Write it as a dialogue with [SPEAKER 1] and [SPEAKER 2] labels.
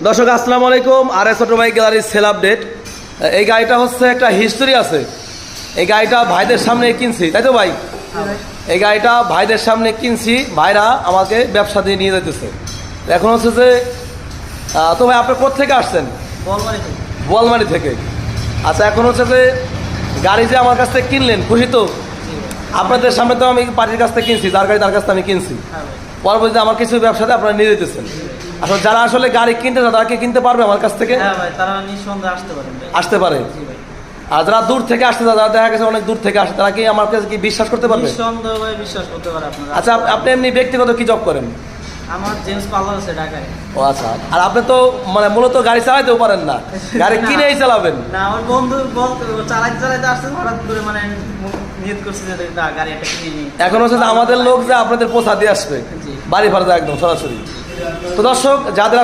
[SPEAKER 1] দর্শক আসসালামু আলাইকুম, RS অটো বাইক গ্যালারির সেল আপডেট। এই গাড়িটা হচ্ছে একটা হিস্টোরি আছে। এই গাড়িটা ভাইদের সামনে কিনছি, তাই তো ভাই? এই গাড়িটা ভাইদের সামনে কিনছি, ভাইরা আমাকে ব্যবসা দিয়ে নিয়ে যেতেছে। এখন হচ্ছে যে তো ভাই আপনি কোথা থেকে আসছেন? বোয়ালমারি থেকে। আচ্ছা, এখন হচ্ছে যে গাড়ি যে আমার কাছ থেকে কিনলেন, খুশি তো? আপনাদের সামনে তো আমি পার্টির কাছ থেকে কিনছি, যার গাড়ি তার কাছ থেকে আমি কিনছি। পরবর্তীতে আমার কিছু ব্যবসাতে আপনারা নিয়ে যেতেছেন। আসলে যারা আসলে গাড়ি কিনতে চায় তারা কি কিনতে পারবে আমার কাছ থেকে? আসতে পারে। আর যারা দূর থেকে আসতে চায়, যারা দেখা গেছে অনেক দূর থেকে আসে, তারা কি আমার কাছে কি বিশ্বাস করতে পারবে?
[SPEAKER 2] বিশ্বাস করতে পারে আপনারা।
[SPEAKER 1] আচ্ছা, আপনি এমনি ব্যক্তিগত কি জব করেন?
[SPEAKER 2] আমার জেমস পার্লার আছে ঢাকায়।
[SPEAKER 1] ও আচ্ছা। আর আপনি তো মানে মূলত গাড়ি চালাইতেও পারেন না, গাড়ি কিনেই চালাবেন?
[SPEAKER 2] না, আমার বন্ধু চালাইতে আসছে, হঠাৎ করে মানে নিয়ত করছে যে গাড়ি একটা কিনে নিই।
[SPEAKER 1] এখন হচ্ছে যে আমাদের লোক যে আপনাদের পোষা দিয়ে আসবে বাড়ি ভাড়া একদম সরাসরি। তো দর্শক, যাদের